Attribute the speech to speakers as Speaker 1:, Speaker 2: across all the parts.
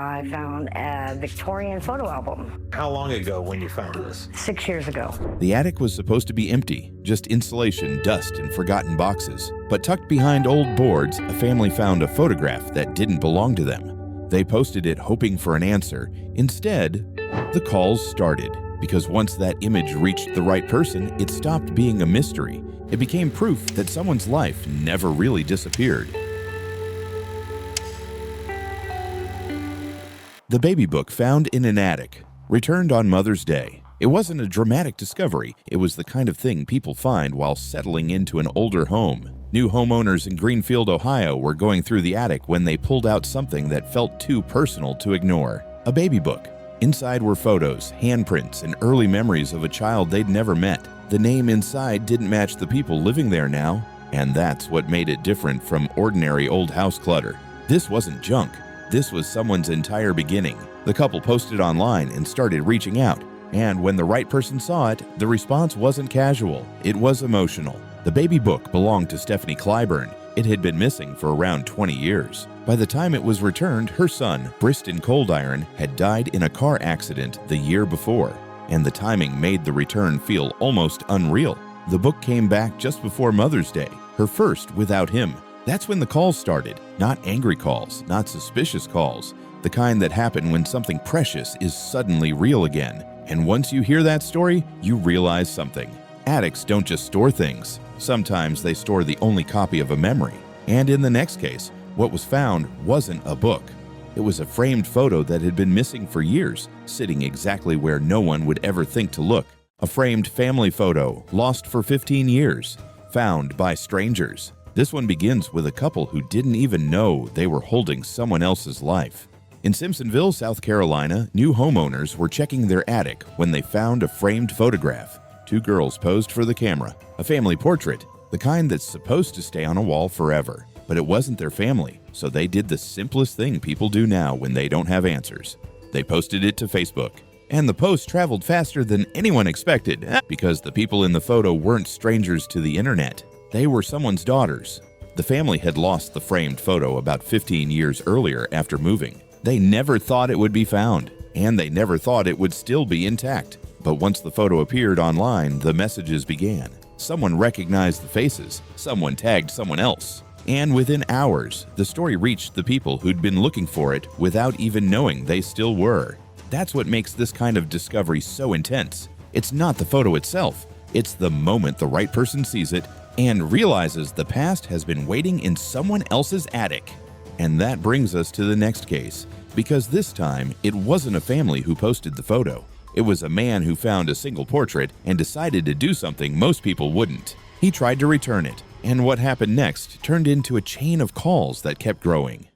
Speaker 1: I found a Victorian photo album.
Speaker 2: How long ago when you found this?
Speaker 1: 6 years ago.
Speaker 3: The attic was supposed to be empty, just insulation, dust, and forgotten boxes. But tucked behind old boards, a family found a photograph that didn't belong to them. They posted it hoping for an answer. Instead, the calls started. Because once that image reached the right person, it stopped being a mystery. It became proof that someone's life never really disappeared. The baby book found in an attic, returned on Mother's Day. It wasn't a dramatic discovery. It was the kind of thing people find while settling into an older home. New homeowners in Greenfield, Ohio were going through the attic when they pulled out something that felt too personal to ignore. A baby book. Inside were photos, handprints, and early memories of a child they'd never met. The name inside didn't match the people living there now, and that's what made it different from ordinary old house clutter. This wasn't junk. This was someone's entire beginning. The couple posted online and started reaching out, and when the right person saw it, the response wasn't casual. It was emotional. The baby book belonged to Stephanie Clyburn. It had been missing for around 20 years. By the time it was returned, her son, Briston Coldiron, had died in a car accident the year before, and the timing made the return feel almost unreal. The book came back just before Mother's Day, her first without him. That's when the calls started. Not angry calls, not suspicious calls, the kind that happen when something precious is suddenly real again. And once you hear that story, you realize something. Attics don't just store things. Sometimes they store the only copy of a memory. And in the next case, what was found wasn't a book. It was a framed photo that had been missing for years, sitting exactly where no one would ever think to look. A framed family photo, lost for 15 years, found by strangers. This one begins with a couple who didn't even know they were holding someone else's life. In Simpsonville, South Carolina, new homeowners were checking their attic when they found a framed photograph. Two girls posed for the camera, a family portrait, the kind that's supposed to stay on a wall forever. But it wasn't their family, so they did the simplest thing people do now when they don't have answers. They posted it to Facebook. And the post traveled faster than anyone expected, because the people in the photo weren't strangers to the internet. They were someone's daughters. The family had lost the framed photo about 15 years earlier after moving. They never thought it would be found, and they never thought it would still be intact. But once the photo appeared online, the messages began. Someone recognized the faces, someone tagged someone else. And within hours, the story reached the people who'd been looking for it without even knowing they still were. That's what makes this kind of discovery so intense. It's not the photo itself, it's the moment the right person sees it and realizes the past has been waiting in someone else's attic. And that brings us to the next case, because this time it wasn't a family who posted the photo. It was a man who found a single portrait and decided to do something most people wouldn't. He tried to return it, and what happened next turned into a chain of calls that kept growing.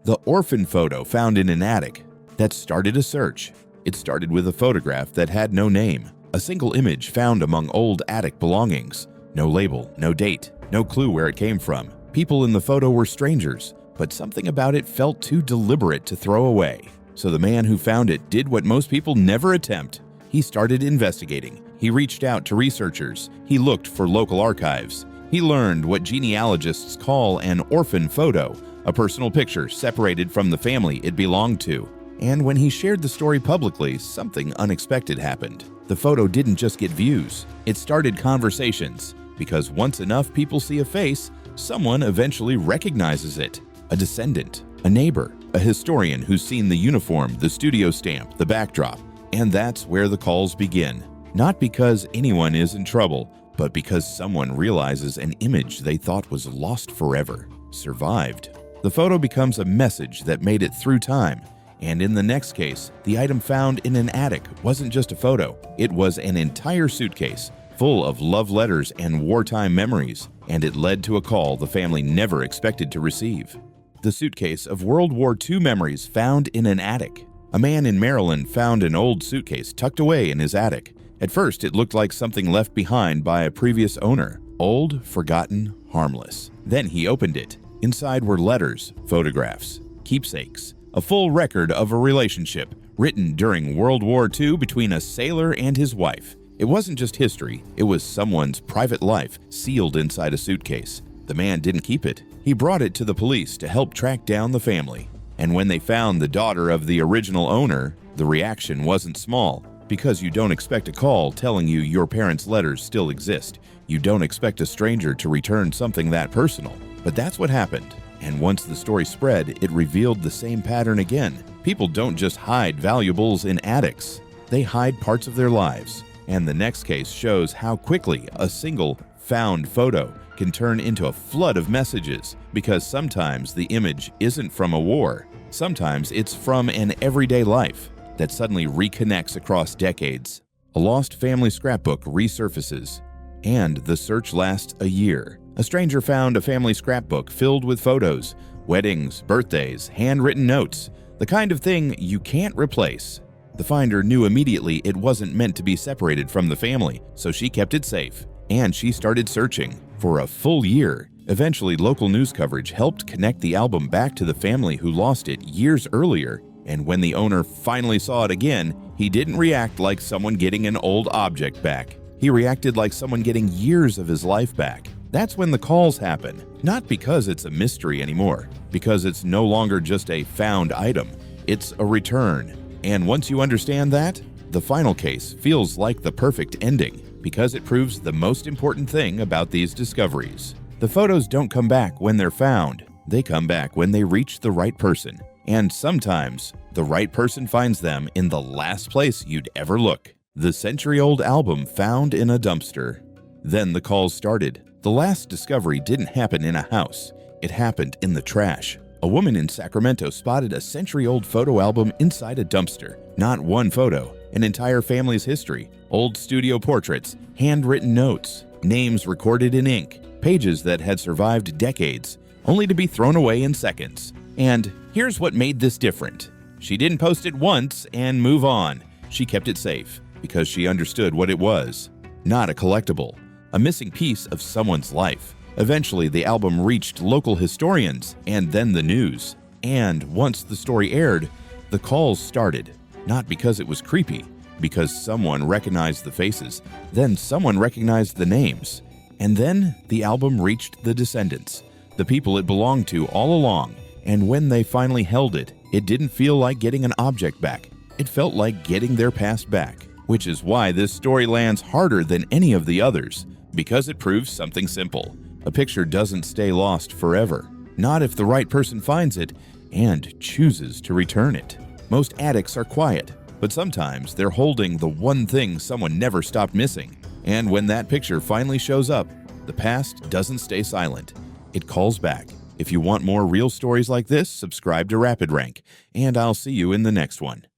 Speaker 3: The Orphan photo found in an attic that started a search. It started with a photograph that had no name, a single image found among old attic belongings. No label, no date, no clue where it came from. People in the photo were strangers, but something about it felt too deliberate to throw away. So the man who found it did what most people never attempt. He started investigating. He reached out to researchers. He looked for local archives. He learned what genealogists call an orphan photo, a personal picture separated from the family it belonged to. And when he shared the story publicly, something unexpected happened. The photo didn't just get views. It started conversations, because once enough people see a face, someone eventually recognizes it. A descendant, a neighbor, a historian who's seen the uniform, the studio stamp, the backdrop. And that's where the calls begin. Not because anyone is in trouble, but because someone realizes an image they thought was lost forever survived. The photo becomes a message that made it through time. And in the next case, the item found in an attic wasn't just a photo. It was an entire suitcase full of love letters and wartime memories, and it led to a call the family never expected to receive. The suitcase of World War II memories found in an attic. A man in Maryland found an old suitcase tucked away in his attic. At first, it looked like something left behind by a previous owner. Old, forgotten, harmless. Then he opened it. Inside were letters, photographs, keepsakes, a full record of a relationship written during World War II between a sailor and his wife. It wasn't just history, it was someone's private life sealed inside a suitcase. The man didn't keep it. He brought it to the police to help track down the family. And when they found the daughter of the original owner, the reaction wasn't small, because you don't expect a call telling you your parents' letters still exist. You don't expect a stranger to return something that personal. But that's what happened. And once the story spread, it revealed the same pattern again. People don't just hide valuables in attics. They hide parts of their lives. And the next case shows how quickly a single found photo can turn into a flood of messages, because sometimes the image isn't from a war. Sometimes it's from an everyday life that suddenly reconnects across decades. A lost family scrapbook resurfaces, and the search lasts a year. A stranger found a family scrapbook filled with photos, weddings, birthdays, handwritten notes, the kind of thing you can't replace. The finder knew immediately it wasn't meant to be separated from the family, so she kept it safe, and she started searching for a full year. Eventually, local news coverage helped connect the album back to the family who lost it years earlier, and when the owner finally saw it again, he didn't react like someone getting an old object back. He reacted like someone getting years of his life back. That's when the calls happen, not because it's a mystery anymore, because it's no longer just a found item, it's a return. And once you understand that, the final case feels like the perfect ending, because it proves the most important thing about these discoveries. The photos don't come back when they're found, they come back when they reach the right person. And sometimes, the right person finds them in the last place you'd ever look. The century-old album found in a dumpster. Then the calls started. The last discovery didn't happen in a house. It happened in the trash. A woman in Sacramento spotted a century-old photo album inside a dumpster. Not one photo, an entire family's history, old studio portraits, handwritten notes, names recorded in ink, pages that had survived decades, only to be thrown away in seconds. And here's what made this different. She didn't post it once and move on. She kept it safe because she understood what it was. Not a collectible, a missing piece of someone's life. Eventually, the album reached local historians and then the news. And once the story aired, the calls started. Not because it was creepy, because someone recognized the faces, then someone recognized the names. And then the album reached the descendants, the people it belonged to all along. And when they finally held it, it didn't feel like getting an object back. It felt like getting their past back, which is why this story lands harder than any of the others, because it proves something simple. A picture doesn't stay lost forever, not if the right person finds it and chooses to return it. Most addicts are quiet, but sometimes they're holding the one thing someone never stopped missing. And when that picture finally shows up, the past doesn't stay silent. It calls back. If you want more real stories like this, subscribe to Rapid Rank, and I'll see you in the next one.